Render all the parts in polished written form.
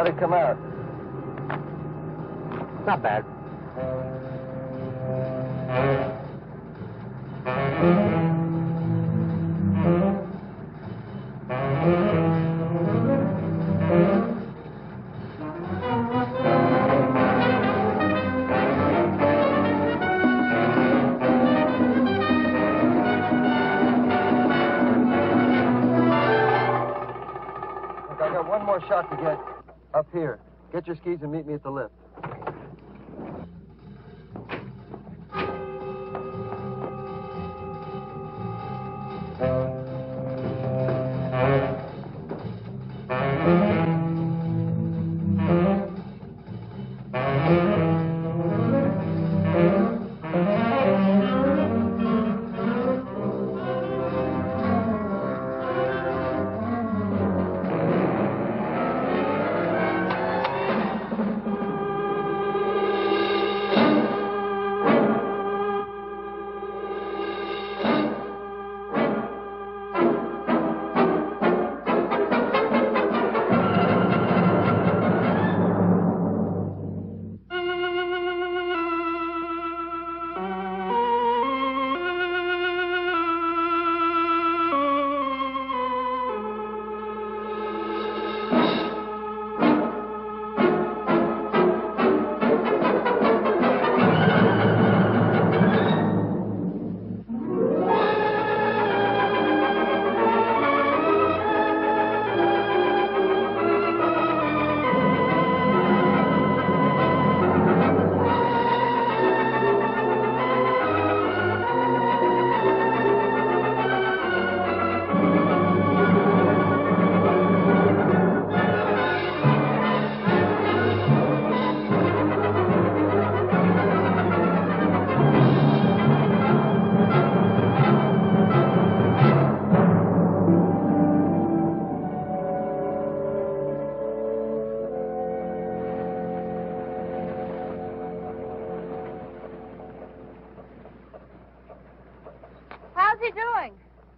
How'd it come out? Not bad. One more shot to get up here. Get your skis and meet me at the lift.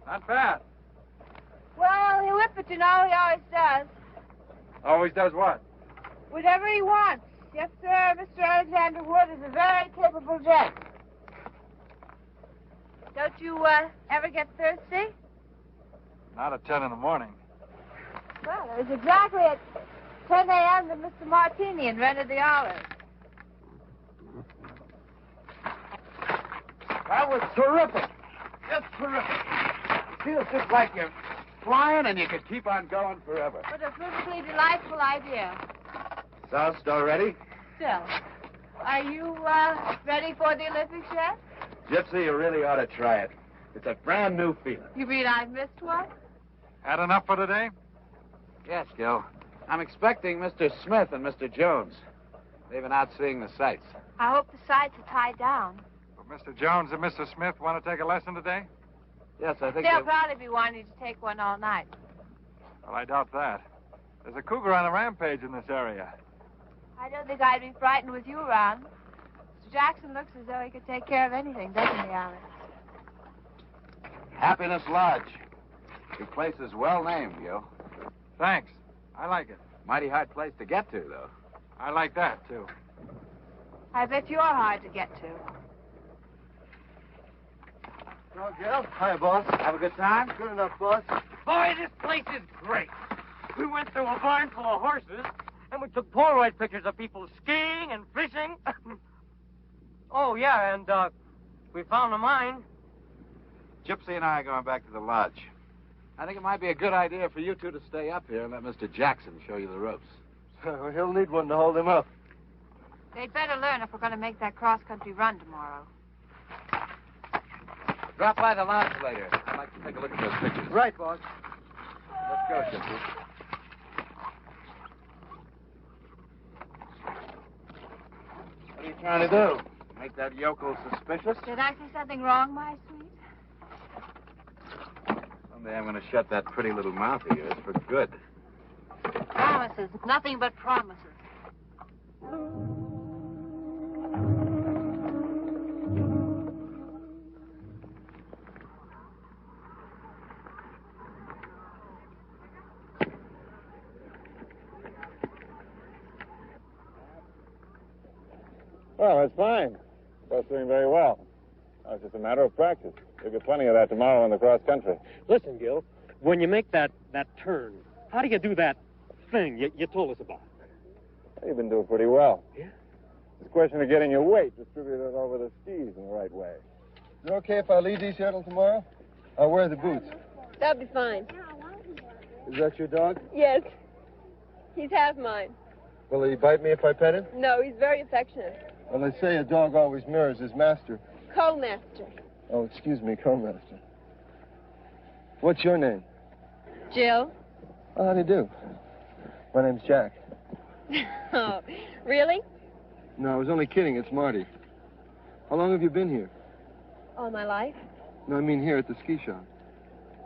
Not bad. Well, he'll whip it, you know. He always does. Always does what? Whatever he wants. Yes, sir. Mr. Alexander Wood is a very capable gent. Don't you ever get thirsty? Not at 10 in the morning. Well, it was exactly at 10 a.m. that Mr. Martini invented the olive. That was terrific. Just terrific. Feels just like you're flying and you could keep on going forever. What a perfectly delightful idea. Sauce all ready? Still. Are you ready for the Olympics yet? Gypsy, you really ought to try it. It's a brand new feeling. You mean I've missed one? Had enough for today? Yes, Gil. I'm expecting Mr. Smith and Mr. Jones. They've been out seeing the sights. I hope the sights are tied down. Will Mr. Jones and Mr. Smith want to take a lesson today? Yes, I think They'll probably be wanting to take one all night. Well, I doubt that. There's a cougar on a rampage in this area. I don't think I'd be frightened with you around. Mr. Jackson looks as though he could take care of anything, doesn't he, Alex? Happiness Lodge. Your place is well named, Gil. Thanks. I like it. Mighty hard place to get to, though. I like that, too. I bet you're hard to get to. Hello, Gil. Hi, boss. Have a good time? Good enough, boss. Boy, this place is great. We went through a barn full of horses, and we took Polaroid pictures of people skiing and fishing. Oh, yeah, and we found a mine. Gypsy and I are going back to the lodge. I think it might be a good idea for you two to stay up here and let Mr. Jackson show you the ropes. He'll need one to hold him up. They'd better learn if we're going to make that cross-country run tomorrow. Drop by the lodge later. I'd like to take a look at those pictures. Right, boss. Let's go, Gypsy. What are you trying to do? Make that yokel suspicious? Did I say something wrong, my sweet? Someday I'm going to shut that pretty little mouth of yours for good. Promises. Nothing but promises. Well, that's fine. Both doing very well. Now, it's just a matter of practice. You'll get plenty of that tomorrow in the cross country. Listen, Gil, when you make that turn, how do you do that thing you told us about? You've been doing pretty well. Yeah? It's a question of getting your weight distributed over the skis in the right way. Is it okay if I leave these here till tomorrow? I'll wear the boots. That'll be fine. Is that your dog? Yes. He's half mine. Will he bite me if I pet him? No, he's very affectionate. Well, they say a dog always mirrors his master. Co-master. Oh, excuse me, co-master. What's your name? Jill. Oh, how do you do? My name's Jack. Oh, really? No, I was only kidding. It's Marty. How long have you been here? All my life. No, I mean here at the ski shop.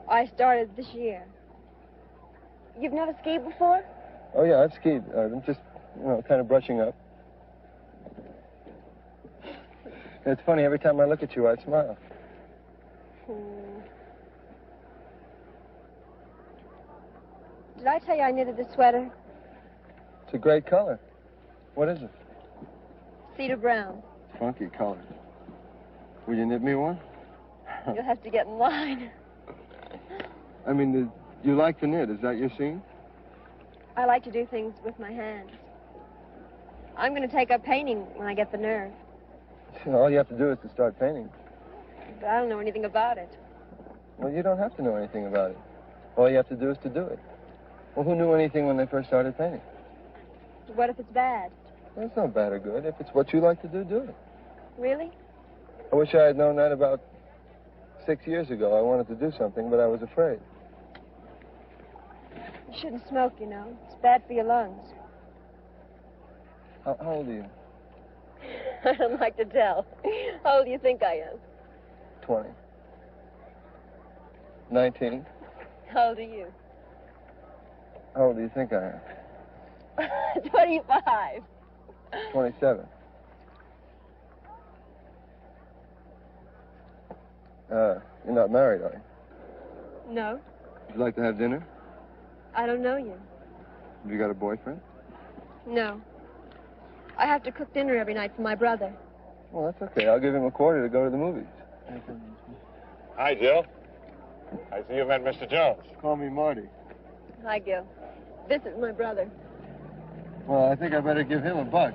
I started this year. You've never skied before? Oh, yeah, I've skied. I'm just, kind of brushing up. It's funny, every time I look at you, I smile. Did I tell you I knitted this sweater? It's a great color. What is it? Cedar brown. Funky color. Will you knit me one? You'll have to get in line. I mean, you like to knit. Is that your scene? I like to do things with my hands. I'm going to take up painting when I get the nerve. All you have to do is to start painting. But I don't know anything about it. Well, you don't have to know anything about it. All you have to do is to do it. Well, who knew anything when they first started painting? What if it's bad? Well, it's not bad or good. If it's what you like to do, do it. Really? I wish I had known that about 6 years ago. I wanted to do something, but I was afraid. You shouldn't smoke, you know. It's bad for your lungs. How old are you? I don't like to tell. How old do you think I am? 20. 19. How old are you? How old do you think I am? 25. 27. You're not married, are you? No, Would you like to have dinner? I don't know you. Have you got a boyfriend? No. I have to cook dinner every night for my brother. Well, that's okay. I'll give him a quarter to go to the movies. Hi, Jill. I see you met Mr. Jones. Call me Marty. Hi, Gil. This is my brother. Well, I think I better give him a buck.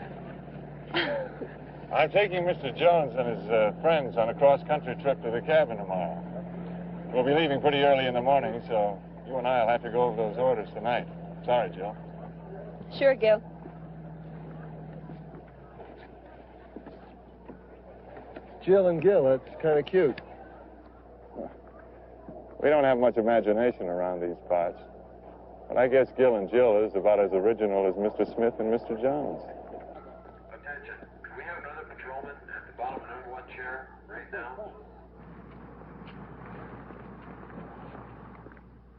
I'm taking Mr. Jones and his friends on a cross-country trip to the cabin tomorrow. We'll be leaving pretty early in the morning, so you and I will have to go over those orders tonight. Sorry, Jill. Sure, Gil. Jill and Gil, that's kind of cute. We don't have much imagination around these parts. But I guess Gil and Jill is about as original as Mr. Smith and Mr. Jones. Attention. Could we have another patrolman at the bottom of number 1 chair right now?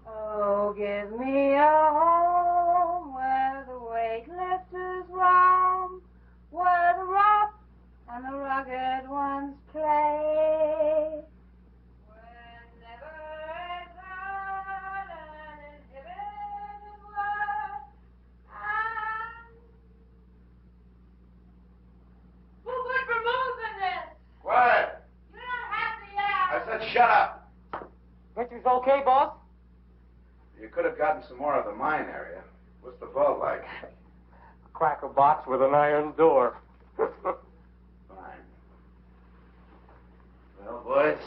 Oh, give me a home where the weightlifters roam, where the rough and the rugged ones play. Where never is heard an inhibited word, and who would remove in this? Quiet! You don't have to yell. I said shut up! Picture's okay, boss? You could have gotten some more of the mine area. What's the vault like? A cracker box with an iron door. Fine. Well, boys,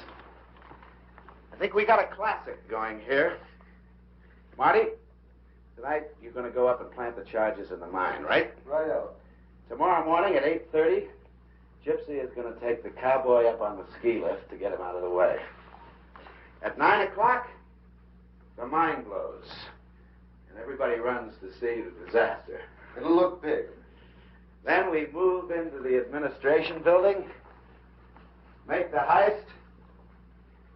I think we got a classic going here. Marty, tonight you're going to go up and plant the charges in the mine, right? Righto. Tomorrow morning at 8:30, Gypsy is going to take the cowboy up on the ski lift to get him out of the way. At 9 o'clock, the mine blows, and everybody runs to see the disaster. It'll look big. Then we move into the administration building, make the heist,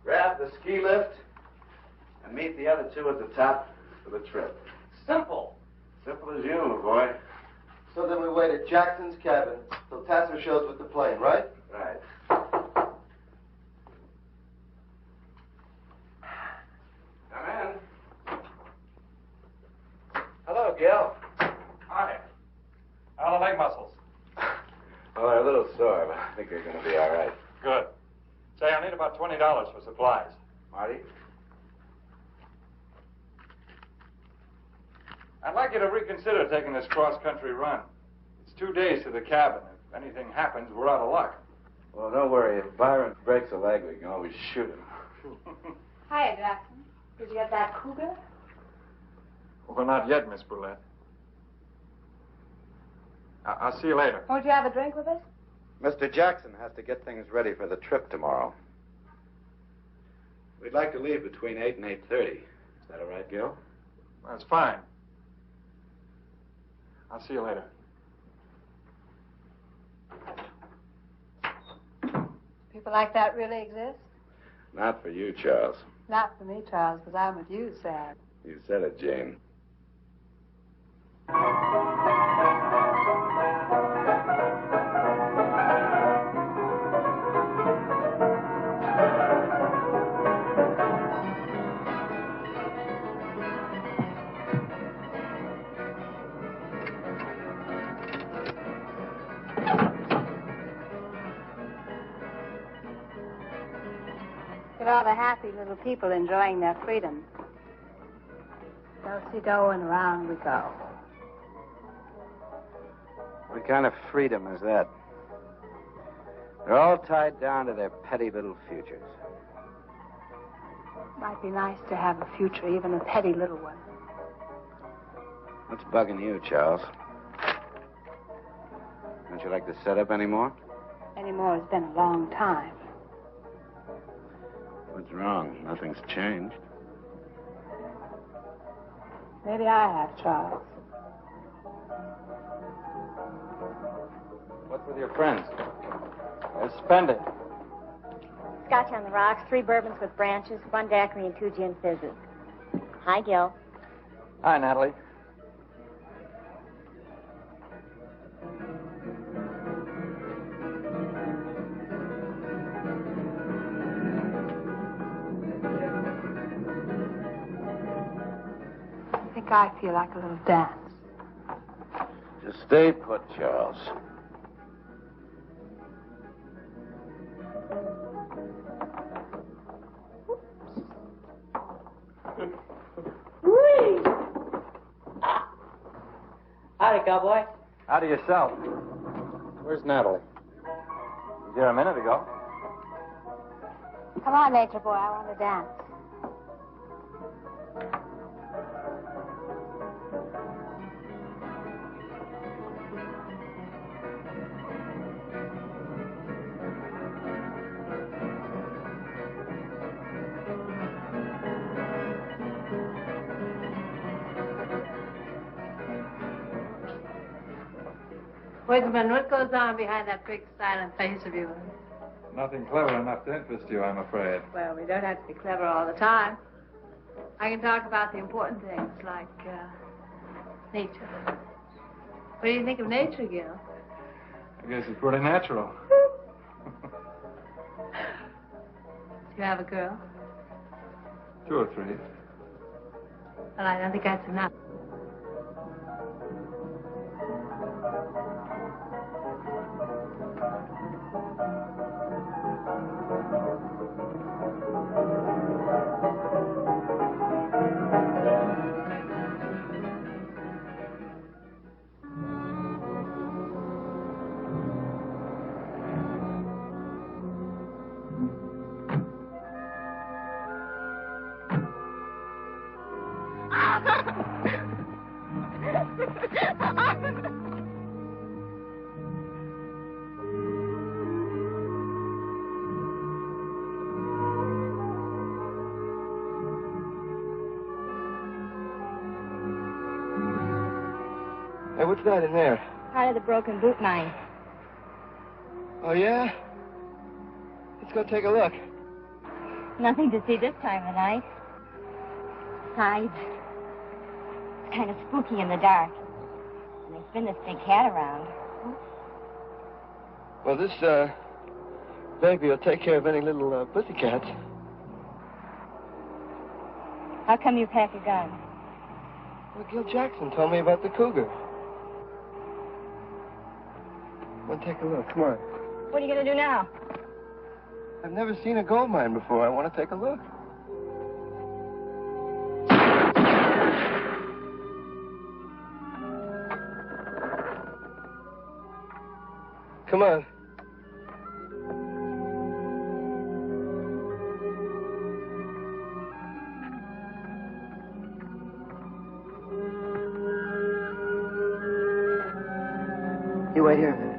grab the ski lift, and meet the other two at the top for the trip. Simple. Simple as you, boy. So then we wait at Jackson's cabin till Tasser shows with the plane, right? Right. Come in. Hello, Gil. Hi. How are the leg muscles? Oh, they're a little you're going to be all right. Good. Say, I'll need about $20 for supplies. Marty? I'd like you to reconsider taking this cross-country run. It's 2 days to the cabin. If anything happens, we're out of luck. Well, don't worry. If Byron breaks a leg, we can always shoot him. Hiya, Jackson. Did you get that cougar? Well, not yet, Miss Brulette. I'll see you later. Won't you have a drink with us? Mr. Jackson has to get things ready for the trip tomorrow. We'd like to leave between 8 and 8:30. Is that all right, Gil? That's fine. I'll see you later. People like that really exist? Not for you, Charles. Not for me, Charles, because I'm with you, Sad. You said it, Jane. Look at all the happy little people enjoying their freedom. Do-si-do and around we go. What kind of freedom is that? They're all tied down to their petty little futures. Might be nice to have a future, even a petty little one. What's bugging you, Charles? Don't you like the setup anymore? Anymore has been a long time. What's wrong? Nothing's changed. Maybe I have, Charles. What's with your friends? They're spending. Scotch on the rocks, 3 bourbons with branches, 1 daiquiri, and 2 gin fizzes. Hi, Gil. Hi, Natalie. I feel like a little dance. Just stay put, Charles. Howdy, cowboy. Howdy yourself. Where's Natalie? Was here a minute ago. Come on, nature boy, I want to dance. Woodsman, what goes on behind that big silent face of yours? Nothing clever enough to interest you, I'm afraid. Well, we don't have to be clever all the time. I can talk about the important things, like nature. What do you think of nature, Gil? I guess it's pretty natural. Do you have a girl? 2 or 3. Well, I don't think that's enough. Hey, what's that in there? Part of the broken boot mine. Oh, yeah? Let's go take a look. Nothing to see this time of night. Besides, it's kind of spooky in the dark. And there's been this big cat around. Well, this, baby will take care of any little, pussycats. How come you pack a gun? Well, Gil Jackson told me about the cougar. Well, take a look. Come on. What are you going to do now? I've never seen a gold mine before. I want to take a look. Come on. You wait here a minute.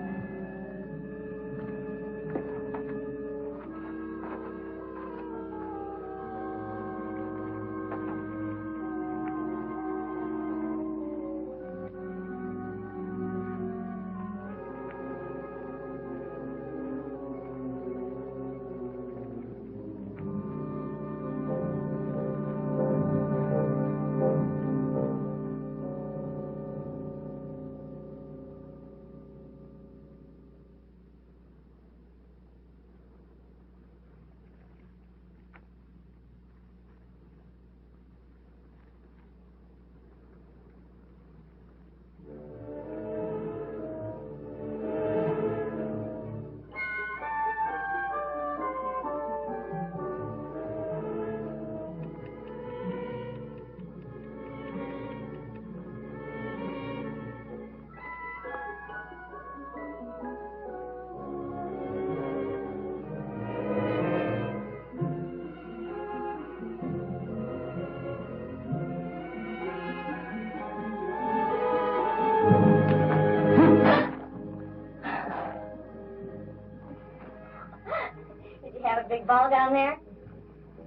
Big ball down there?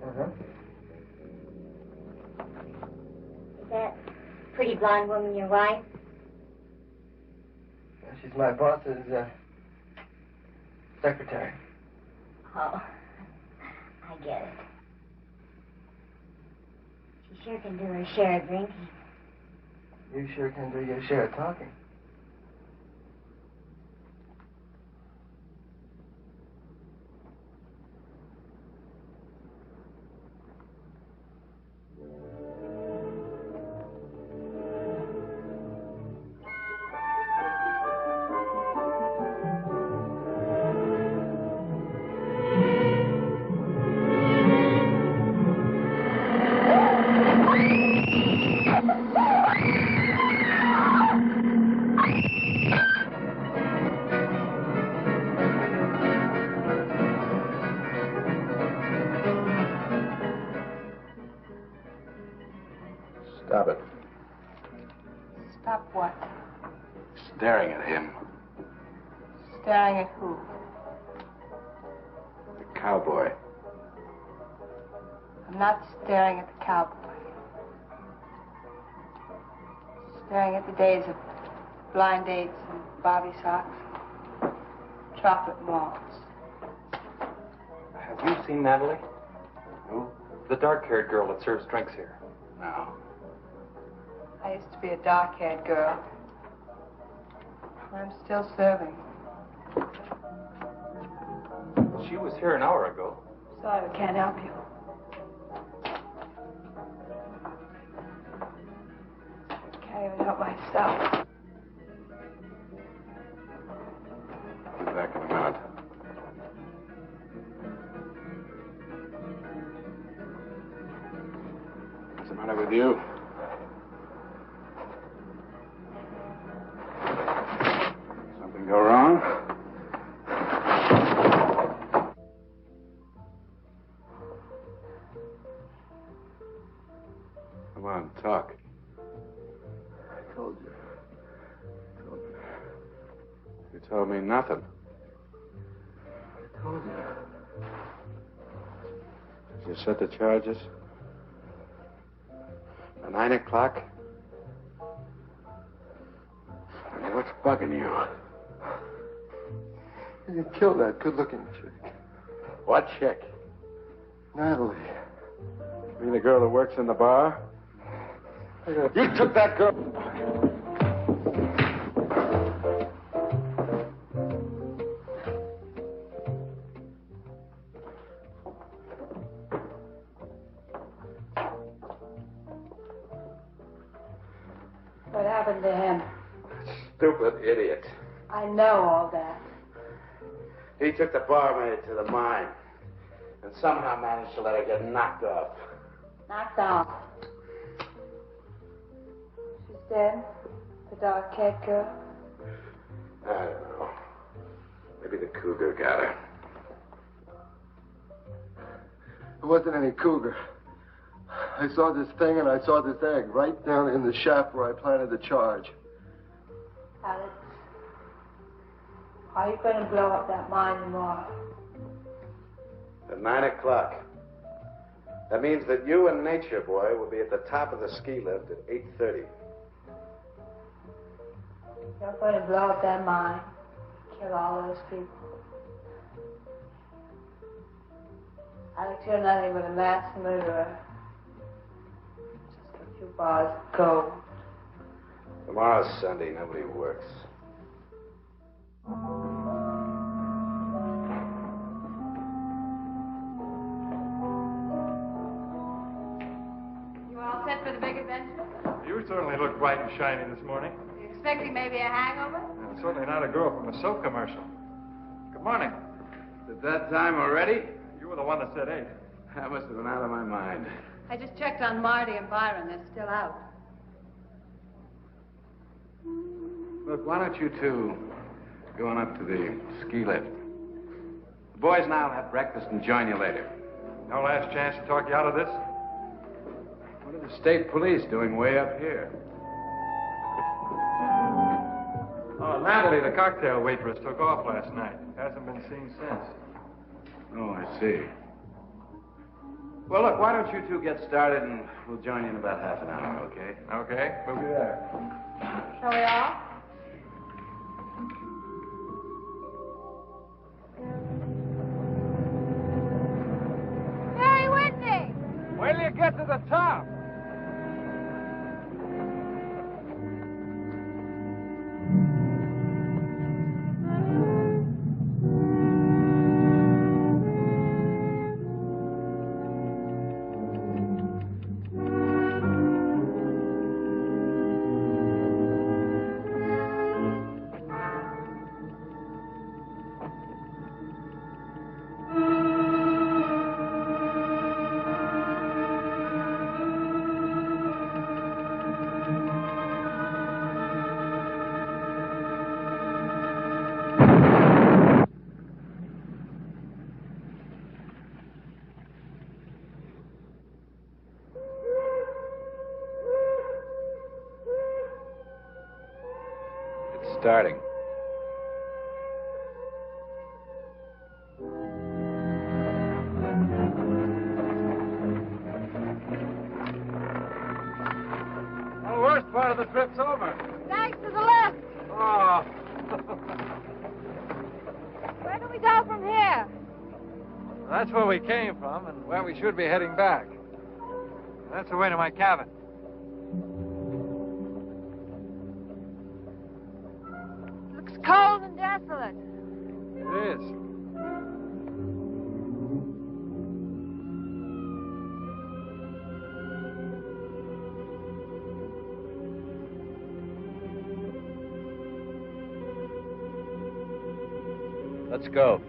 Uh-huh. Is that pretty blonde woman your wife? She's my boss's secretary. Oh, I get it. She sure can do her share of drinking. You sure can do your share of talking. Stop it. Stop what? Staring at him. Staring at who? The cowboy. I'm not staring at the cowboy. Staring at the days of blind dates and bobby socks, chocolate malls. Have you seen Natalie? Who? The dark-haired girl that serves drinks here. No. I used to be a dark-haired girl. I'm still serving. She was here an hour ago. Sorry, I can't help you. Can't even help myself. I'll be back in a minute. What's the matter with you? Something go wrong? Come on, talk. I told you. You told me nothing. I told you. Did you set the charges? At 9 o'clock? Hey, what's bugging you? You killed that good-looking chick. What chick? Natalie. You mean the girl that works in the bar? You took that girl. What happened to him? Stupid idiot. I know all that. He took the barmaid to the mine and somehow managed to let her get knocked off. Knocked off. She's dead? The dark-haired girl? I don't know. Maybe the cougar got her. There wasn't any cougar. I saw this thing and I saw this egg right down in the shaft where I planted the charge. Alex, are you going to blow up that mine tomorrow? At 9 o'clock. That means that you and Nature Boy will be at the top of the ski lift at 8:30. You're going to blow up that mine, kill all those people. Alex, you're nothing but a mass murderer. Just a few bars of gold. Tomorrow's Sunday. Nobody works. You all set for the big adventure? You certainly look bright and shiny this morning. You expecting maybe a hangover? Certainly not a girl from a soap commercial. Good morning. Is it that time already? You were the one that said 8. That must have been out of my mind. I just checked on Marty and Byron. They're still out. Look, why don't you two go on up to the ski lift? The boys and I'll have breakfast and join you later. No last chance to talk you out of this? What are the state police doing way up here? Oh, Natalie, the cocktail waitress, took off last night. Hasn't been seen since. Oh, I see. Well, look, why don't you two get started and we'll join you in about half an hour, okay? Okay, we'll be there. Shall we all? Very windy. Wait till you get to the top. Starting. Well, the worst part of the trip's over. Thanks to the left. Oh. Where do we go from here? That's where we came from and where we should be heading back. That's the way to my cabin. Cold and desolate. It is. Let's go.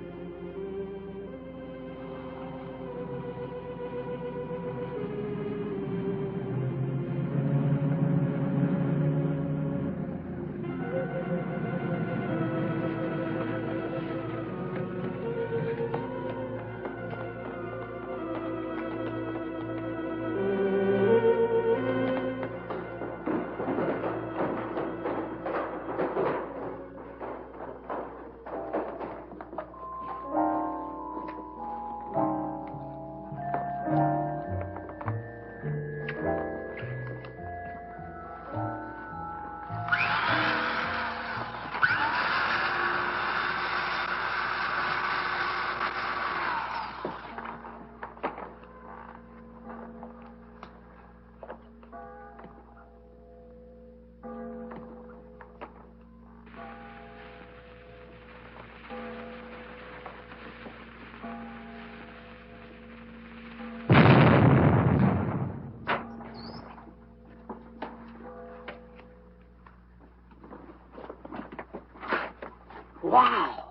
Wow.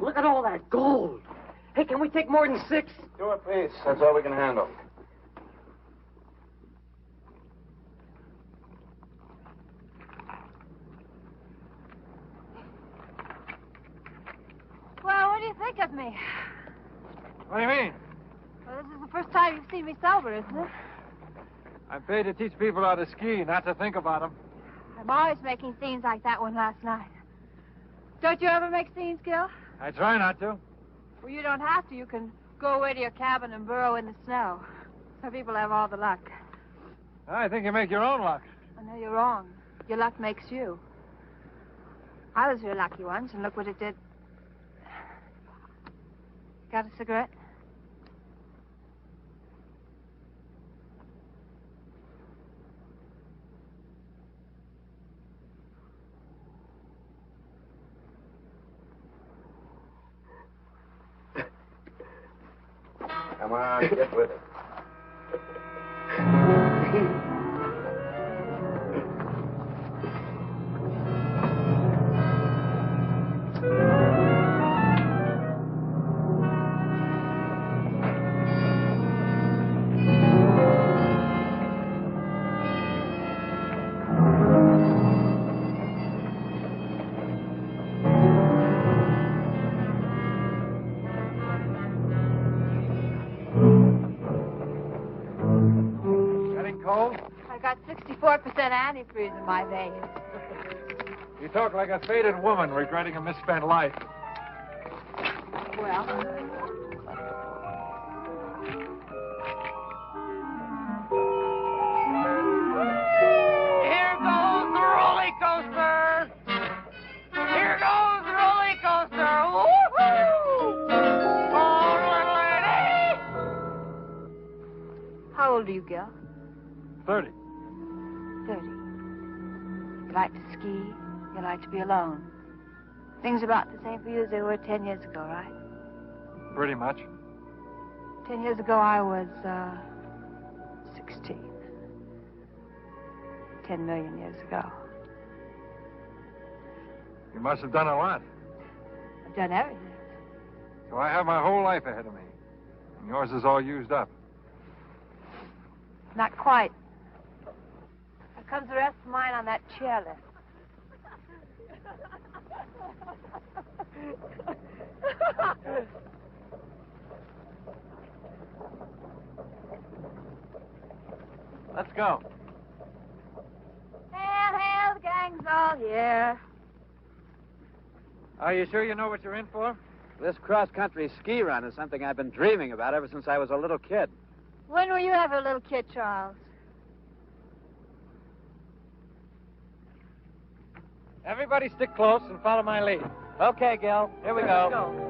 Look at all that gold. Hey, can we take more than 6? 2 apiece. That's all we can handle. Well, what do you think of me? What do you mean? Well, this is the first time you've seen me sober, isn't it? I'm paid to teach people how to ski, not to think about them. I'm always making scenes like that one last night. Don't you ever make scenes, Gil? I try not to. Well, you don't have to. You can go away to your cabin and burrow in the snow. Some people have all the luck. I think you make your own luck. I know you're wrong. Your luck makes you. I was real lucky once, and look what it did. Got a cigarette? Come on, get with it. I got 64% antifreeze in my veins. You talk like a faded woman regretting a misspent life. Well, Here goes the roller coaster. Here goes the roller coaster. Woo-hoo! Oh, little lady. how old are you, Gil? 30. 30. You like to ski. You like to be alone. Things about the same for you as they were 10 years ago, right? Pretty much. 10 years ago, I was, 16. 10 million years ago. You must have done a lot. I've done everything. So I have my whole life ahead of me. And yours is all used up. Not quite. Here comes the rest of mine on that chairlift. Let's go. Hail, hail, the gang's all here. Are you sure you know what you're in for? This cross-country ski run is something I've been dreaming about ever since I was a little kid. When were you ever a little kid, Charles? Everybody stick close and follow my lead. Okay, Gil. Here we go.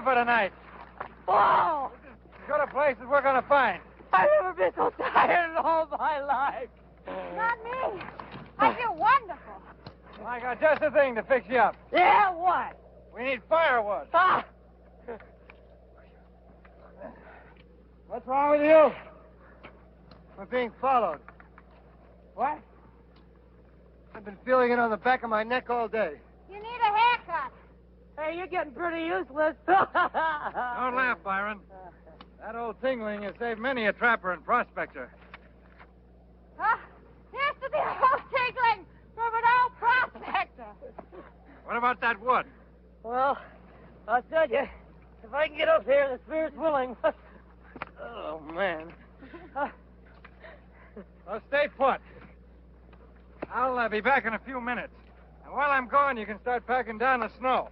For tonight. Oh! As good a place as we're going to find. I've never been so tired in all my life. Not me. I feel wonderful. I got just the thing to fix you up. Yeah, what? We need firewood. Ah! What's wrong with you? We're being followed. What? I've been feeling it on the back of my neck all day. You need a haircut. Hey, you're getting pretty useless. Don't laugh, Byron. That old tingling has saved many a trapper and prospector. Here's to the old tinkling from an old prospector. What about that wood? Well, I'll tell you, if I can get up here, the spirit's willing. Oh, man. Well, stay put. I'll be back in a few minutes. And while I'm gone, you can start packing down the snow.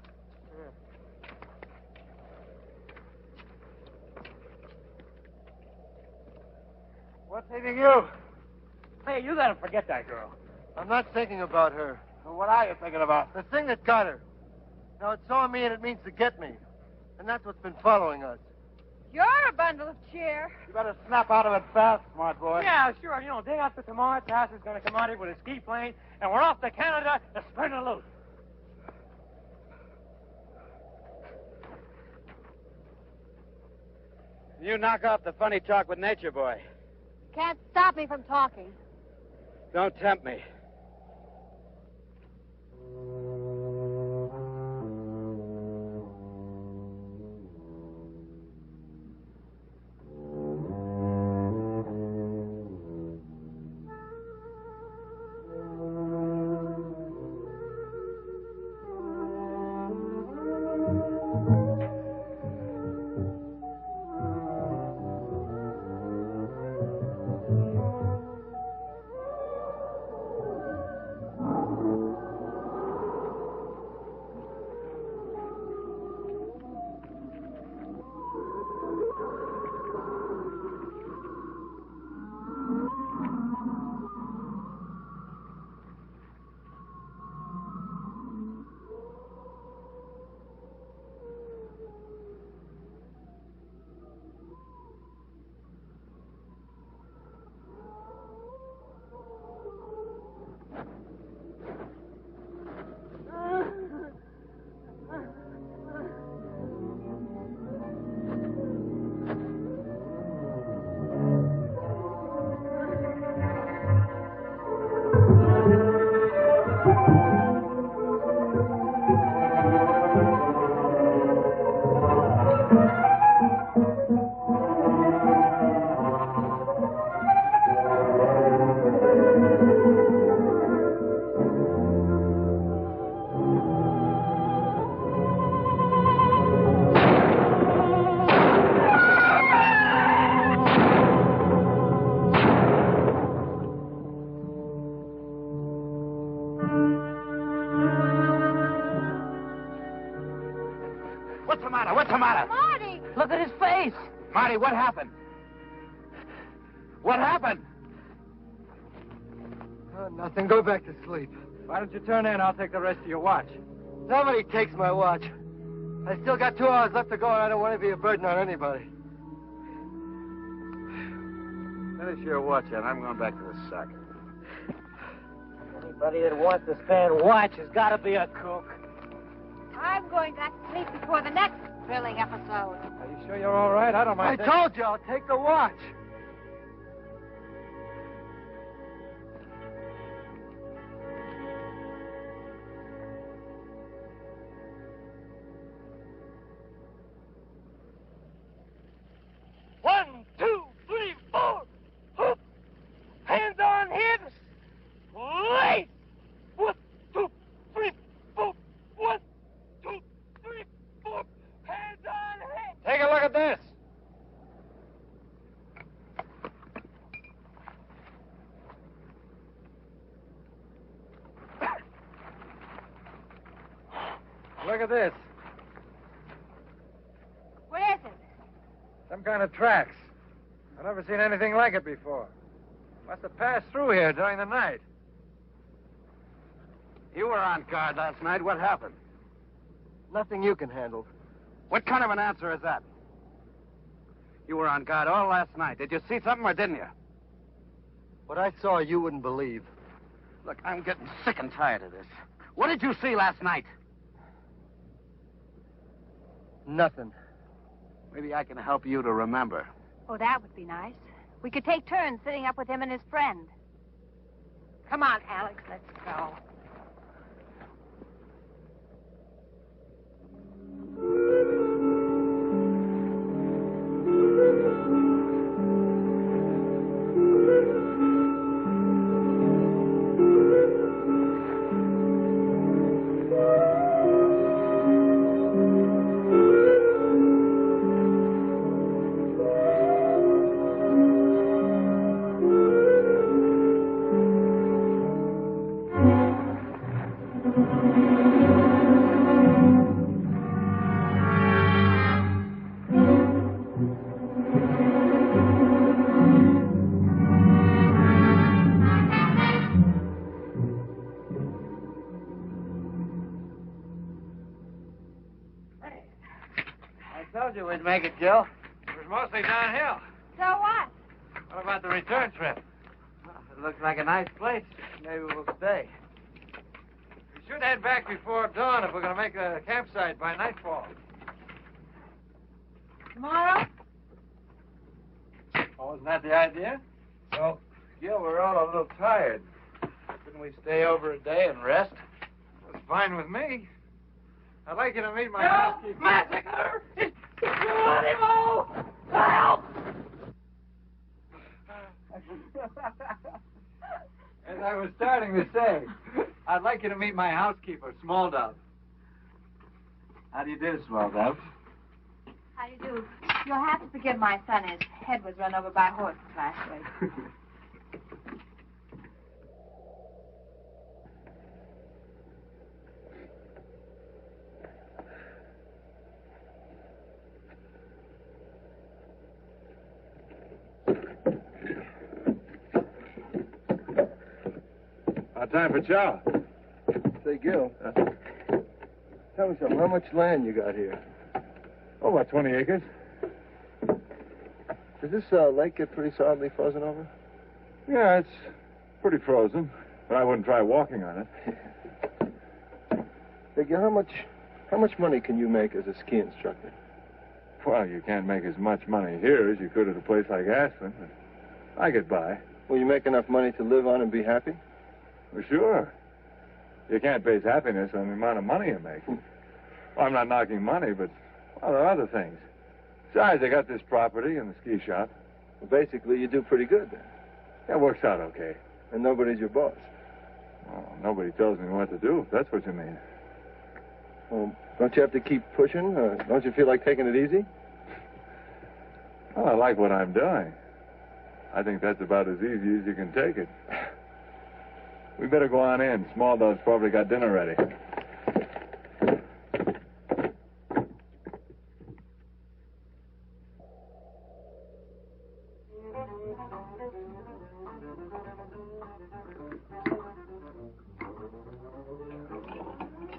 What's eating you? Hey, you gotta forget that girl. I'm not thinking about her. Well, what are you thinking about? The thing that got her. Now, it saw me and it means to get me. And that's what's been following us. You're a bundle of cheer. You better snap out of it fast, smart boy. Yeah, sure. You know, day after tomorrow, Cass is gonna come out here with a ski plane, and we're off to Canada to spring a loose. You knock off the funny talk with Nature Boy. Can't stop me from talking. Don't tempt me. What's the matter? Marty! Look at his face. Marty, what happened? What happened? Oh, nothing. Go back to sleep. Why don't you turn in? I'll take the rest of your watch. Nobody takes my watch. I still got 2 hours left to go, and I don't want to be a burden on anybody. Finish your watch, and I'm going back to the sack. Anybody that wants to stand watch has got to be a kook. I'm going back to sleep before the next thrilling episode. Are you sure you're all right? I don't mind. I told you I'll take the watch. One, two, three, four. Hoop. Hands on hips. Lace. 1, 2, 3, 4. 1, 2, 3, 4. Hands on hips. Take a look at this. Look at this. What is it? Some kind of tracks. I've never seen anything like it before. Must have passed through here during the night. You were on guard last night. What happened? Nothing you can handle. What kind of an answer is that? You were on guard all last night. Did you see something or didn't you? What I saw, you wouldn't believe. Look, I'm getting sick and tired of this. What did you see last night? Nothing. Maybe I can help you to remember. Oh, that would be nice. We could take turns sitting up with him and his friend. Come on, Alex, let's go. We'd make it, Jill. It was mostly downhill. So what? What about the return trip? Well, it looks like a nice place. Maybe we'll stay. We should head back before dawn if we're going to make a campsite by nightfall. Tomorrow? Oh, isn't that the idea? Well, Gil, we're all a little tired. Couldn't we stay over a day and rest? That's fine with me. I'd like you to meet my housekeeper. Massacre! Animal! Help! As I was starting to say, I'd like you to meet my housekeeper, Small Dove. How do you do, Small Dove? How do you do? You'll have to forgive my son. His head was run over by horses last week. Time for chow. Say, Gil, tell me something. How much land you got here? Oh, about 20 acres. Does this lake get pretty solidly frozen over? Yeah, it's pretty frozen, but I wouldn't try walking on it. Say, Gil, how much money can you make as a ski instructor? Well, you can't make as much money here as you could at a place like Ahlstrand, but I get by. Will you make enough money to live on and be happy? Well, sure. You can't base happiness on the amount of money you make. Well, I'm not knocking money, but, well, there are other things. Besides, I got this property and the ski shop. Well, basically, you do pretty good then. That works out okay. And nobody's your boss. Well, nobody tells me what to do, if that's what you mean. Well, don't you have to keep pushing? Don't you feel like taking it easy? Well, I like what I'm doing. I think that's about as easy as you can take it. We better go on in. Small Dove's probably got dinner ready.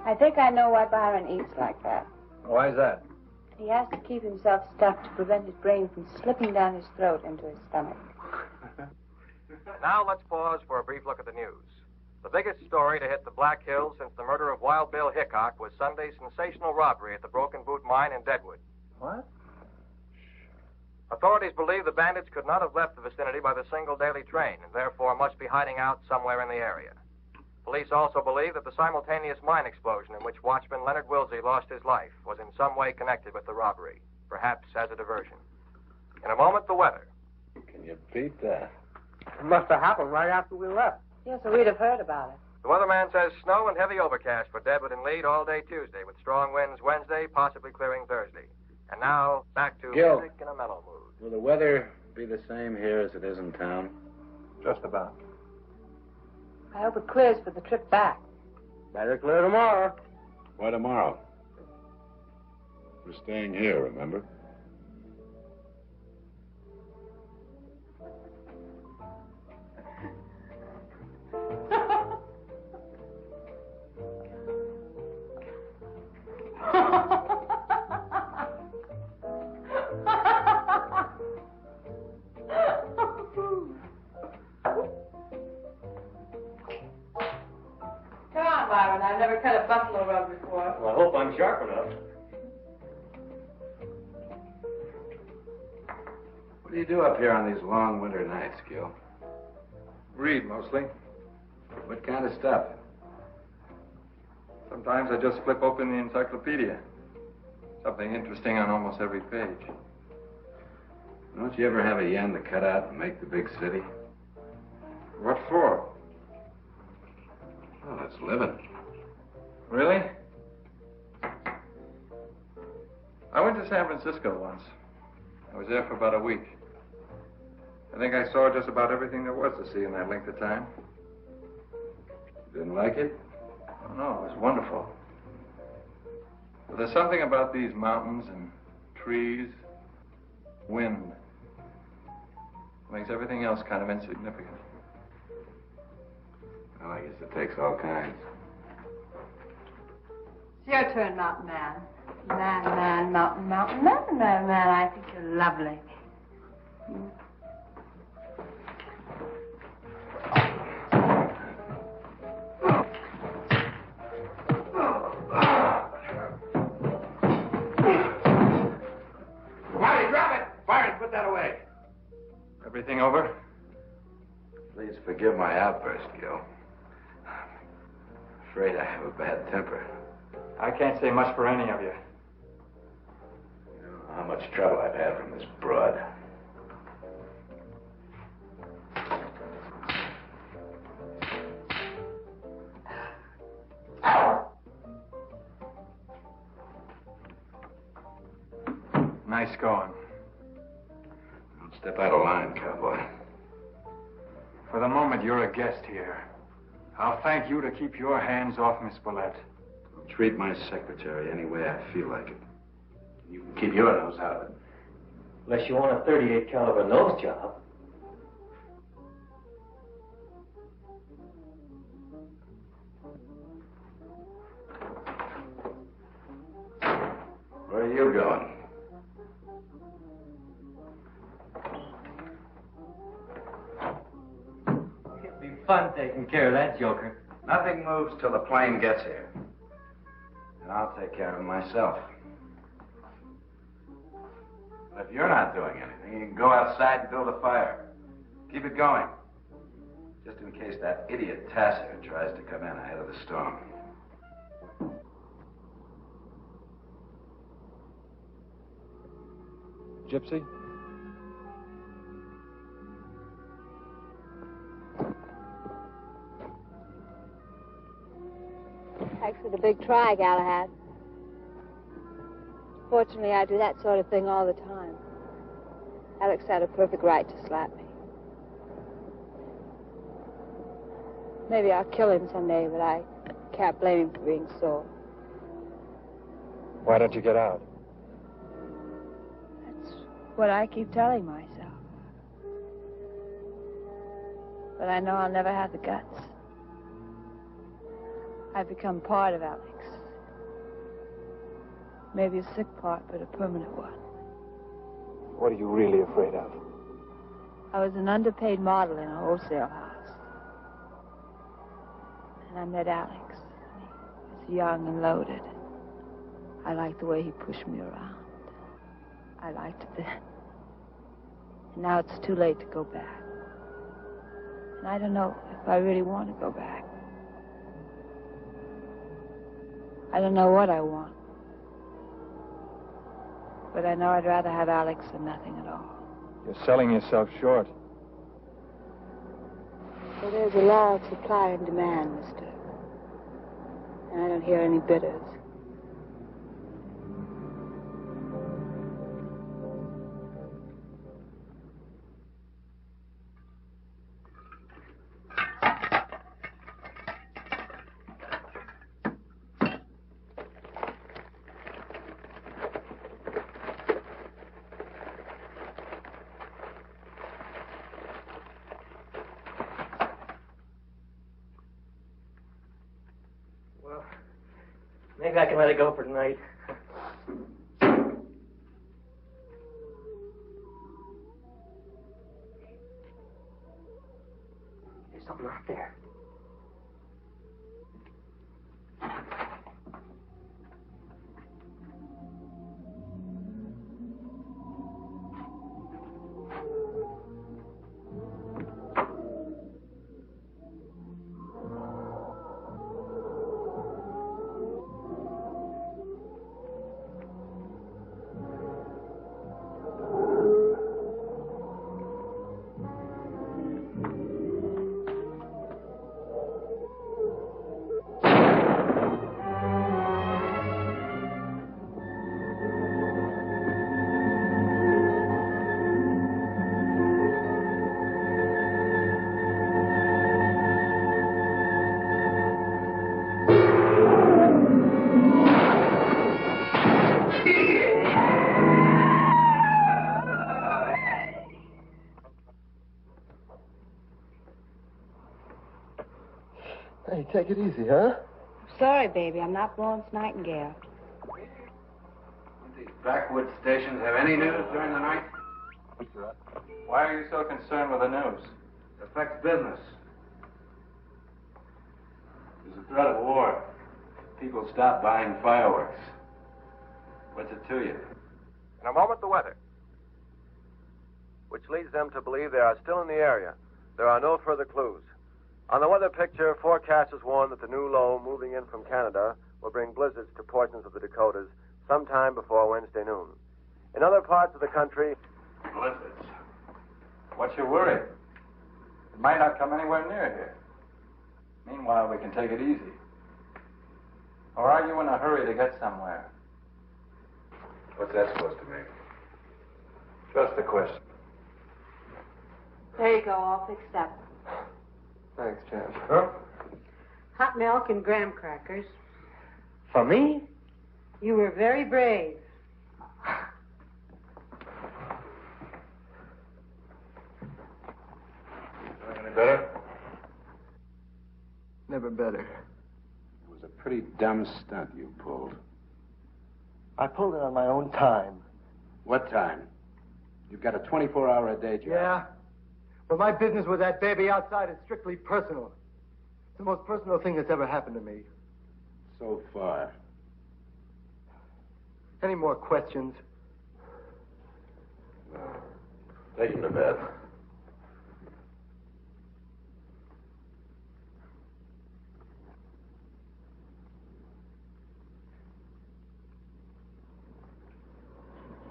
I think I know why Byron eats like that. Why is that? He has to keep himself stuffed to prevent his brain from slipping down his throat into his stomach. Now let's pause for a brief look at the news. The biggest story to hit the Black Hills since the murder of Wild Bill Hickok was Sunday's sensational robbery at the Broken Boot Mine in Deadwood. What? Authorities believe the bandits could not have left the vicinity by the single daily train and therefore must be hiding out somewhere in the area. Police also believe that the simultaneous mine explosion in which watchman Leonard Wilsey lost his life was in some way connected with the robbery, perhaps as a diversion. In a moment, the weather. Can you beat that? It must have happened right after we left. Yes, so we'd have heard about it. The weatherman says snow and heavy overcast for Deadwood and Lead all day Tuesday, with strong winds Wednesday, possibly clearing Thursday. And now, back to Gil, music in a mellow mood. Will the weather be the same here as it is in town? Just about. I hope it clears for the trip back. Better clear tomorrow. Why tomorrow? We're staying here, remember? Come on, Byron. I've never cut a buffalo rug before. Well, I hope I'm sharp enough. What What do you do up here on these long winter nights, Gil? Read, mostly. What kind of stuff? Sometimes I just flip open the encyclopedia. Something interesting on almost every page. Don't you ever have a yen to cut out and make the big city? What for? Well, it's living. Really? I went to San Francisco once. I was there for about a week. I think I saw just about everything there was to see in that length of time. Didn't like it? Oh, no, it was wonderful. But there's something about these mountains and trees, wind, that makes everything else kind of insignificant. Well, I guess it takes all kinds. It's your turn, Mountain Man. Man, Mountain Man. I think you're lovely. Marty, drop it! Byron, put that away. Everything over? Please forgive my outburst, Gil. I'm afraid I have a bad temper. I can't say much for any of you. You know how much trouble I've had from this broad. Nice going. Don't step out of line, cowboy. For the moment, you're a guest here. I'll thank you to keep your hands off Miss Willette. I'll treat my secretary any way I feel like it. You can keep your nose out of it. Unless you want a 38 caliber nose job. Where are you going? It'd be fun taking care of that joker. Nothing moves till the plane gets here. And I'll take care of him myself. But if you're not doing anything, you can go outside and build a fire. Keep it going. Just in case that idiot Tasser tries to come in ahead of the storm. Gypsy? Thanks for the big try, Galahad. Fortunately, I do that sort of thing all the time. Alex had a perfect right to slap me. Maybe I'll kill him someday, but I can't blame him for being sore. Why don't you get out? That's what I keep telling myself. But I know I'll never have the guts. I've become part of Alex. Maybe a sick part, but a permanent one. What are you really afraid of? I was an underpaid model in a wholesale house. And I met Alex. He was young and loaded. I liked the way he pushed me around. I liked it then. And now it's too late to go back. And I don't know if I really want to go back. I don't know what I want. But I know I'd rather have Alex than nothing at all. You're selling yourself short. Well, there's a law of supply and demand, mister. And I don't hear any bidders. Maybe I can let it go for tonight. There's something out there. Hey, take it easy, huh? Sorry, baby. I'm not Florence Nightingale. Don't these backwoods stations have any news during the night? Why are you so concerned with the news? It affects business. There's a threat of war. People stop buying fireworks. What's it to you? In a moment, the weather, which leads them to believe they are still in the area. There are no further clues. On the weather picture, forecasters warn that the new low moving in from Canada will bring blizzards to portions of the Dakotas sometime before Wednesday noon. In other parts of the country, blizzards. What's your worry? It might not come anywhere near here. Meanwhile, we can take it easy. Or are you in a hurry to get somewhere? What's that supposed to mean? Just a question. There you go, all fixed up. Thanks, Jan. Huh? Hot milk and graham crackers. For me? You were very brave. Feeling any better? Never better. It was a pretty dumb stunt you pulled. I pulled it on my own time. What time? You've got a 24-hour-a-day job. Yeah? But my business with that baby outside is strictly personal. It's the most personal thing that's ever happened to me. So far. Any more questions? No. Take him to bed.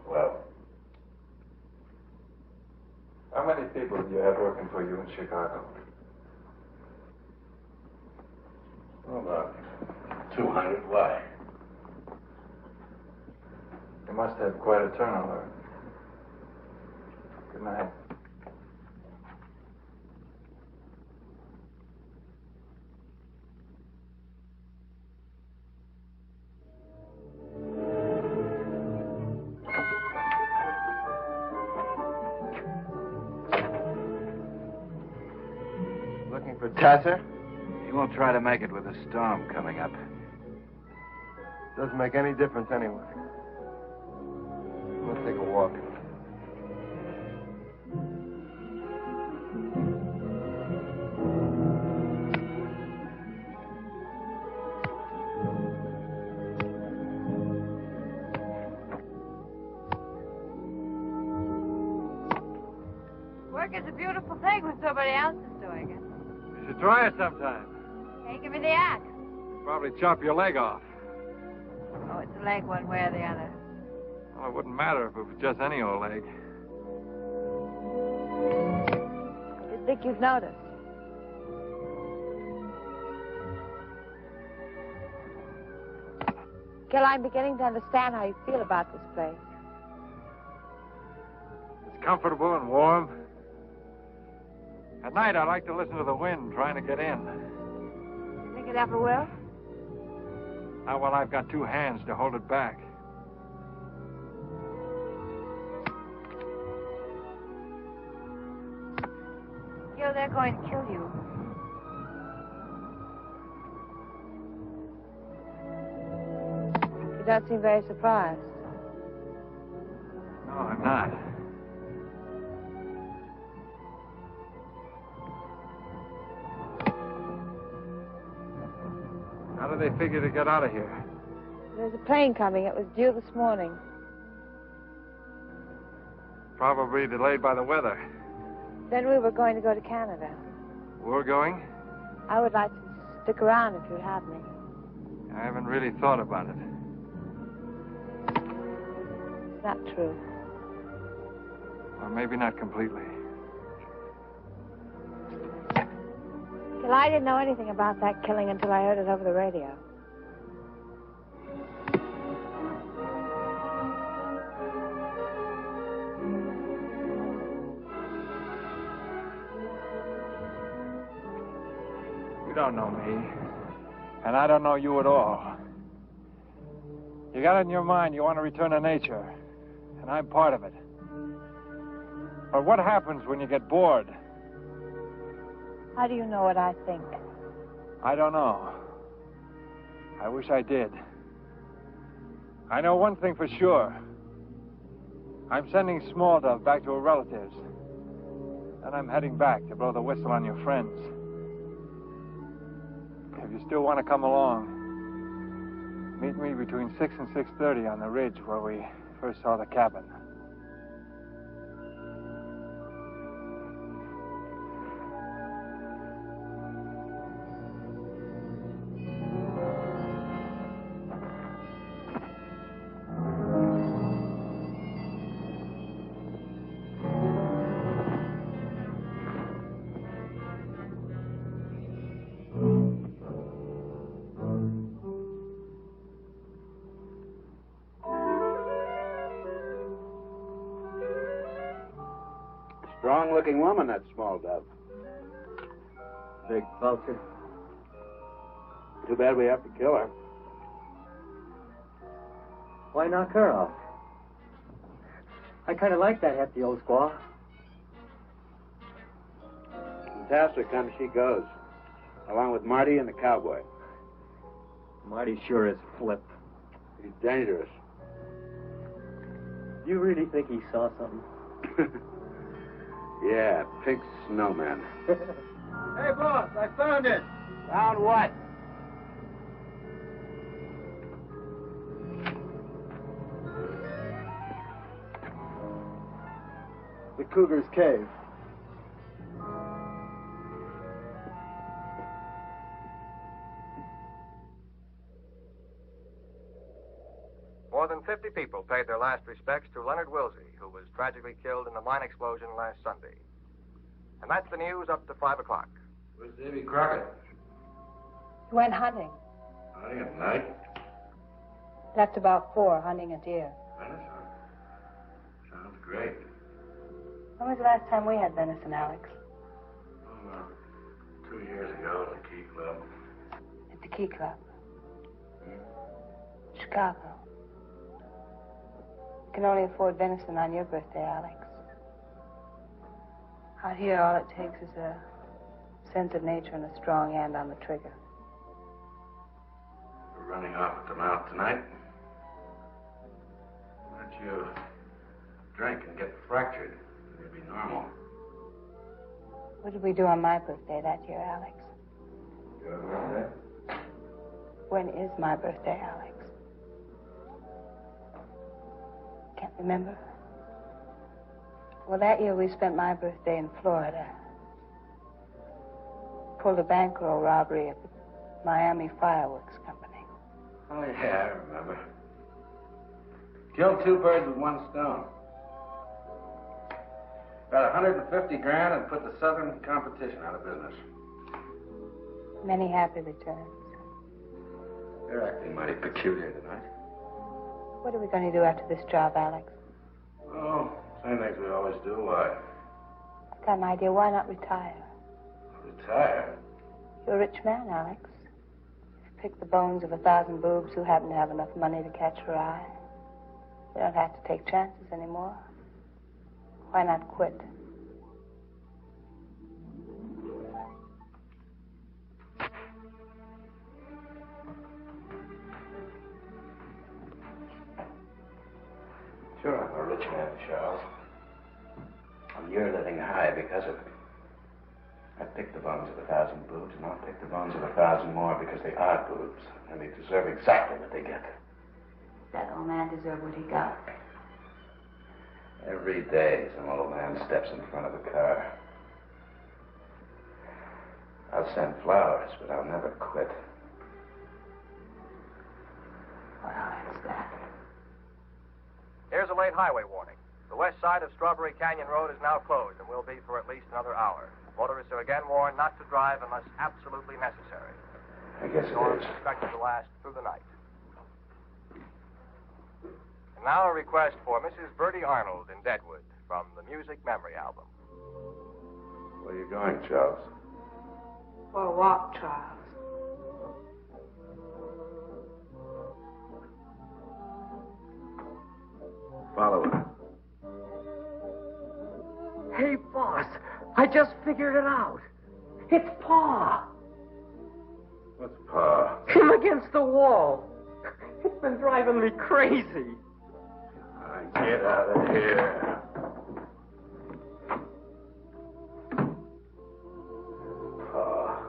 Well, how many people do you have working for you in Chicago? Well, about 200. Why? You must have quite a turnover. Good night. Looking for Tasser? You won't try to make it with a storm coming up. Doesn't make any difference anyway. Let's take a walk. Work is a beautiful thing when somebody else is doing it. You should try it sometime. Hey, give me the axe. Probably chop your leg off. Oh, it's a leg one way or the other. Well, it wouldn't matter if it was just any old leg. Do you think you've noticed? Gil, I'm beginning to understand how you feel about this place. It's comfortable and warm. At night, I like to listen to the wind trying to get in. You think it ever will? Not while I've got two hands to hold it back. Gil, they're going to kill you. You don't seem very surprised. No, I'm not. How do they figure to get out of here? There's a plane coming. It was due this morning. Probably delayed by the weather. Then we were going to go to Canada. We're going? I would like to stick around if you'd have me. I haven't really thought about it. It's not true. Or maybe not completely. Well, I didn't know anything about that killing until I heard it over the radio. You don't know me. And I don't know you at all. You got it in your mind you want to return to nature. And I'm part of it. But what happens when you get bored? How do you know what I think? I don't know. I wish I did. I know one thing for sure. I'm sending Small Dove back to her relatives. And I'm heading back to blow the whistle on your friends. If you still want to come along, meet me between 6 and 6:30 on the ridge where we first saw the cabin. Strong-looking woman, that Small Dove. Big vulture. Too bad we have to kill her. Why knock her off? I kind of like that hefty old squaw. Fantastic comes she goes, along with Marty and the cowboy. Marty sure is flipped. He's dangerous. You really think he saw something? Yeah, pink snowman. Hey, boss, I found it. Found what? The Cougar's cave. More than 50 people paid their last respects to Leonard Wilsey, who was tragically killed in the mine explosion last Sunday. And that's the news up to 5 o'clock. Where's Davy Crockett? He went hunting. Hunting at night? Left about 4, hunting a deer. Venison? Sounds great. When was the last time we had venison, Alex? Oh, 2 years ago at the Key Club. At the Key Club. Chicago. You can only afford venison on your birthday, Alex. Out here, all it takes is a sense of nature and a strong hand on the trigger. We're running off at the mouth tonight. Why don't you drink and get fractured? It'll be normal. What did we do on my birthday that year, Alex? Your birthday? When is my birthday, Alex? Can't remember. Well, that year we spent my birthday in Florida. Pulled a bankroll robbery at the Miami Fireworks Company. Oh, yeah, I remember. Killed 2 birds with 1 stone. Got 150 grand and put the Southern competition out of business. Many happy returns. You're acting mighty peculiar tonight. What are we going to do after this job, Alex? Oh, same things we always do. Why? I've got an idea. Why not retire? Retire? You're a rich man, Alex. You've picked the bones of 1,000 boobs who happen to have enough money to catch her eye. You don't have to take chances anymore. Why not quit? Sure, I'm a rich man, Charles. And you're living high because of it. I picked the bones of 1,000 boobs, and I'll pick the bones of 1,000 more because they are boobs, and they deserve exactly what they get. That old man deserved what he got. Every day, some old man steps in front of a car. I'll send flowers, but I'll never quit. Well, it's that. Here's a late highway warning. The west side of Strawberry Canyon Road is now closed and will be for at least another hour. Motorists are again warned not to drive unless absolutely necessary. I guess The storm it is is. expected to last through the night. And now a request for Mrs. Bertie Arnold in Deadwood from the Music Memory Album. Where are you going, Charles? For a walk, Charles. Follow it. Hey, boss, I just figured it out. It's Pa. Pa? Him against the wall. It's been driving me crazy. Get out of here. Pa.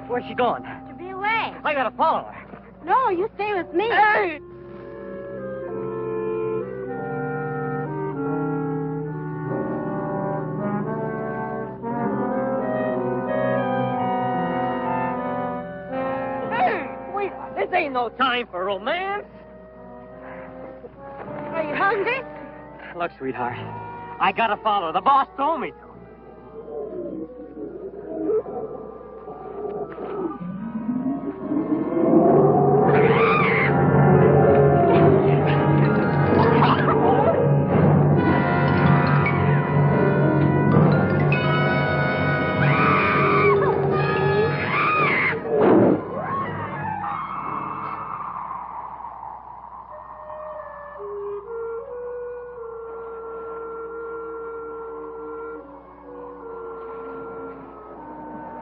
Where's she going? To be away. I gotta follow her. No, you stay with me. Hey! Hey, wait, this ain't no time for romance. Are you hungry? Look, sweetheart, I gotta follow her. The boss told me to.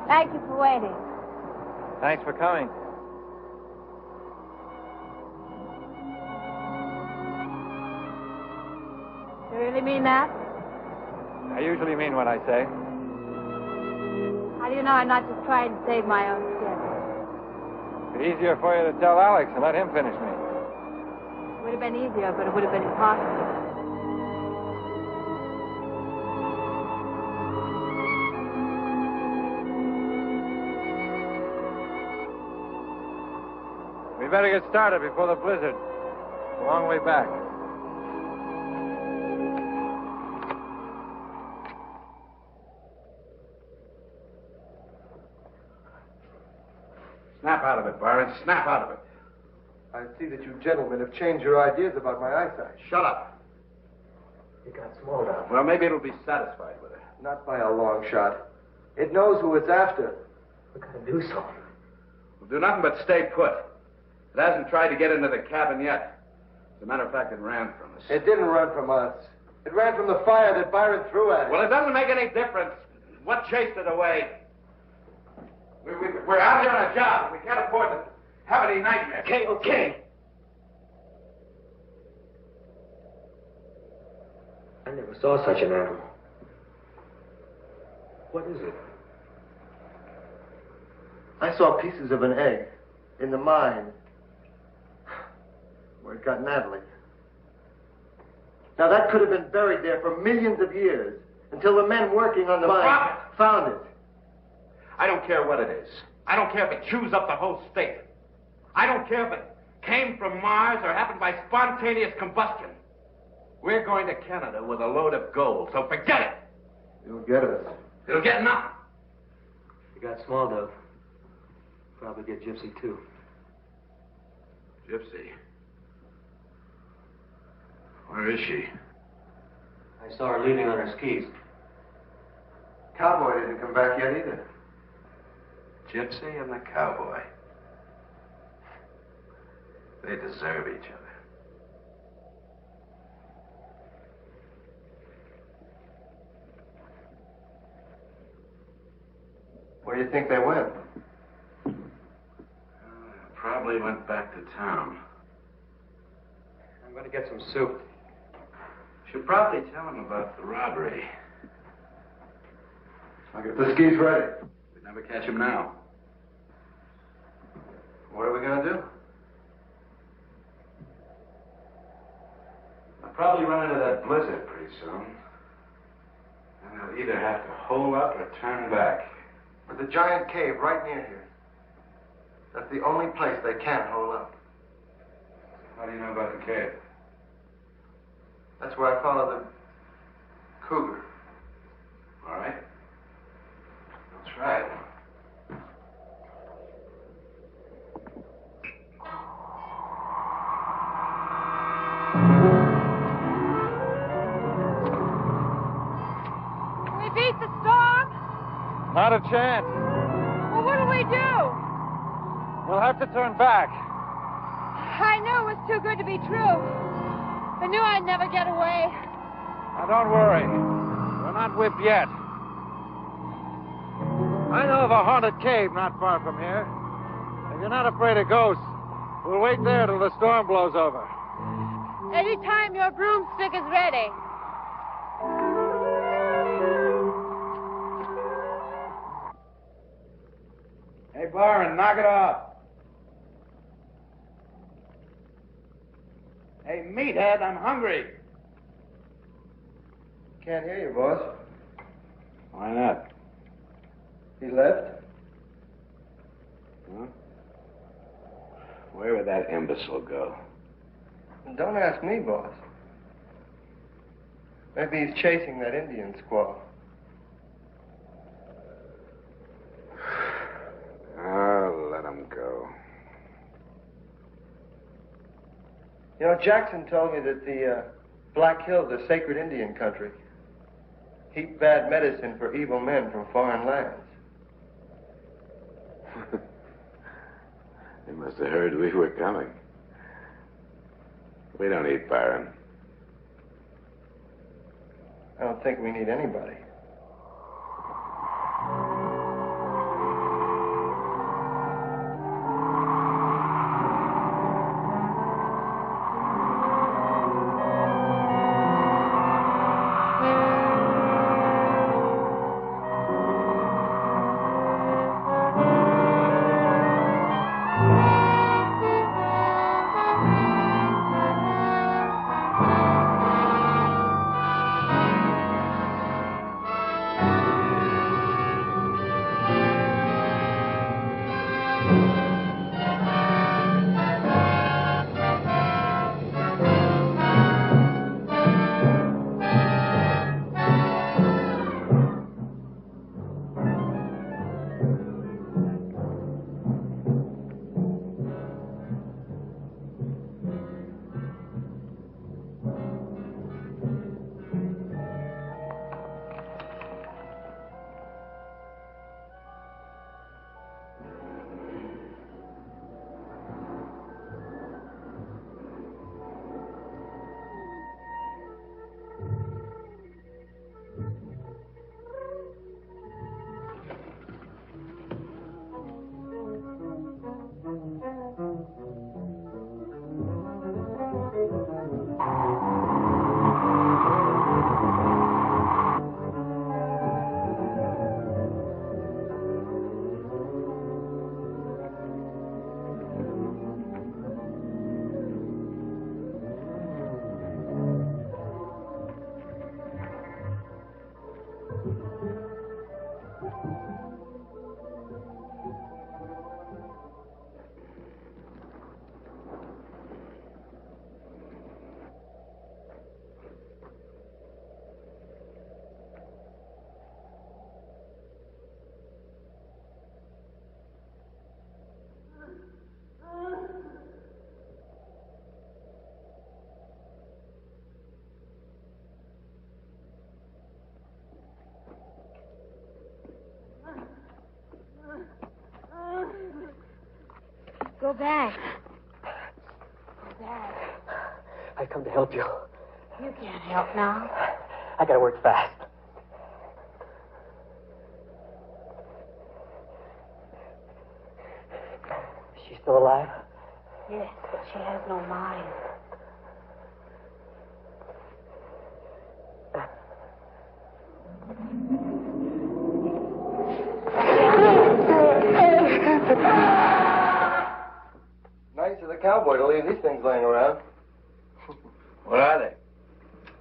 Thank you for waiting. Thanks for coming. You really mean that? I usually mean what I say. How do you know I'm not just trying to save my own skin? It's easier for you to tell Alex and let him finish me. It would have been easier, but it would have been impossible. We better get started before the blizzard. It's a long way back. Snap out of it, Byron. Snap out of it. I see that you gentlemen have changed your ideas about my eyesight. Shut up. It got small now. Well, maybe it'll be satisfied with it. Not by a long shot. It knows who it's after. We gotta do something. We'll do nothing but stay put. It hasn't tried to get into the cabin yet. As a matter of fact, it ran from us. It didn't run from us. It ran from the fire that Byron threw at it. Well, it doesn't make any difference. What chased it away? We're out here on a job. We can't afford to have any nightmares. Okay. I never saw such an animal. What is it? I saw pieces of an egg in the mine where it got Natalie. Now, that could have been buried there for millions of years until the men working on the mine found it. I don't care what it is. I don't care if it chews up the whole state. I don't care if it came from Mars or happened by spontaneous combustion. We're going to Canada with a load of gold, so forget it. You'll get us. It'll get nothing. You got small, though. Probably get Gypsy, too. Gypsy? Where is she? I saw her leaving on her skis. Cowboy didn't come back yet either. Gypsy and the cowboy. They deserve each other. Where do you think they went? Probably went back to town. I'm going to get some soup. Should probably tell him about the robbery. I'll get the skis ready. We'd never catch him now. What are we going to do? I'll probably run into that blizzard pretty soon. And they'll either have to hole up or turn back. There's a giant cave right near here. That's the only place they can hole up. How do you know about the cave? That's where I follow the cougar. All right. I'll try it. beat the storm? Not a chance. Well, what'll we do? We'll have to turn back. I knew it was too good to be true. I knew I'd never get away. Now, don't worry. We're not whipped yet. I know of a haunted cave not far from here. If you're not afraid of ghosts, we'll wait there till the storm blows over. Anytime your broomstick is ready. Hey, Byron, knock it off. Hey, meathead, I'm hungry. Can't hear you, boss. Why not? He left? Huh? Where would that imbecile go? Don't ask me, boss. Maybe he's chasing that Indian squaw. Oh, let him go. You know, Jackson told me that the Black Hills are sacred Indian country. Heap bad medicine for evil men from foreign lands. They must have heard we were coming. We don't eat Byron. I don't think we need anybody. Go back. Go back. I come to help you. You can't help now. I gotta work fast. Is she still alive? Yes, but she has no mind. Nice of the cowboy to leave these things laying around. What are they?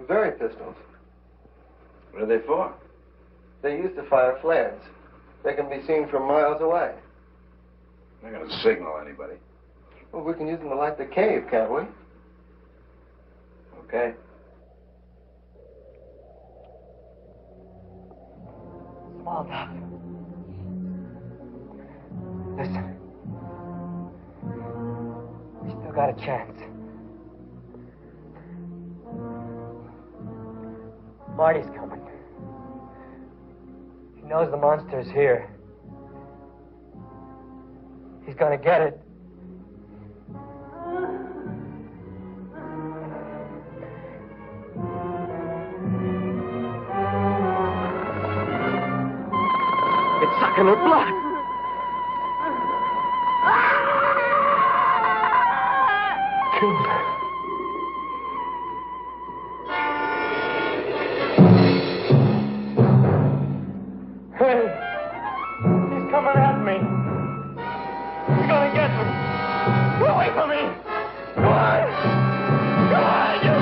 Very pistols. What are they for? They used to fire flares. They can be seen from miles away. They're not gonna signal anybody. Well, we can use them to light the cave, can't we? Okay. Small talk. Listen. We still got a chance. Marty's coming. He knows the monster's here. He's gonna get it. It's sucking her blood. Killed her. Hey, he's coming at me. He's gonna get me. Go away from me. Go on. Go on, you.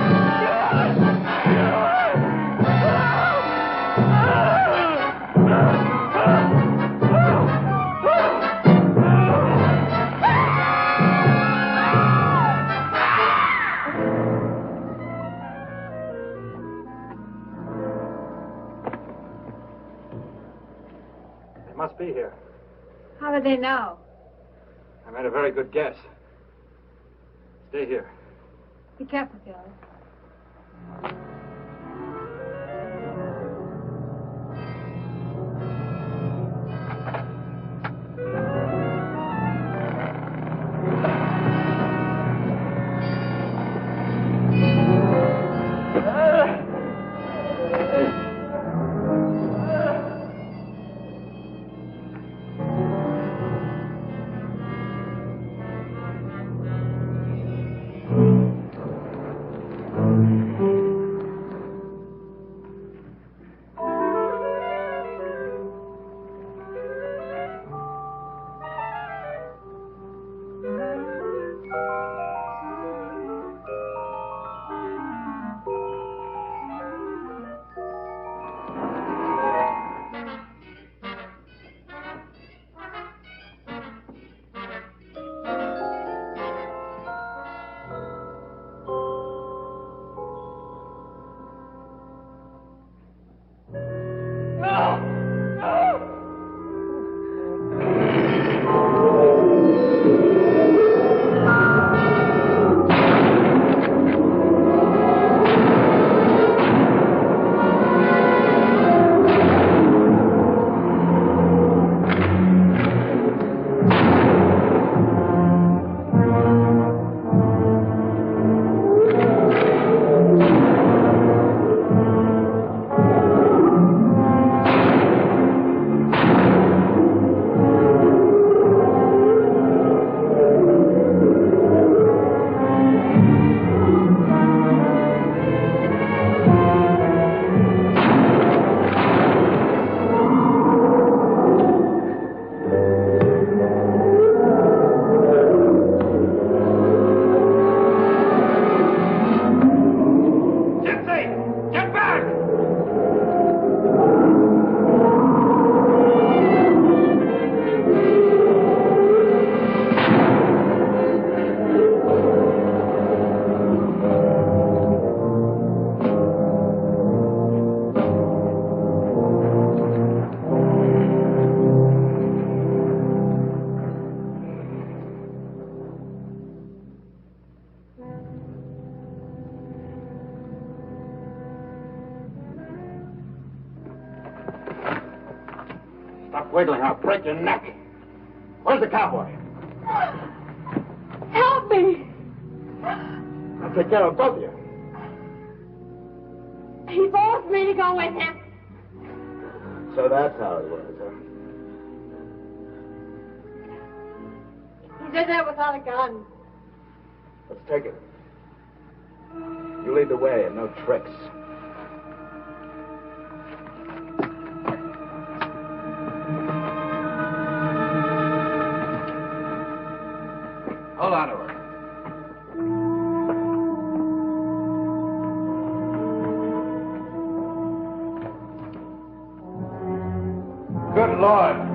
They must be here. How do they know? I made a very good guess. Stay here. Be careful, Joe. Wiggling, I'll break your neck. Where's the cowboy? Help me! I'll take care of both of you. He forced me to go with him. So that's how it was, huh? He did that without a gun. Let's take it. You lead the way and no tricks. Hold on to her. Good Lord.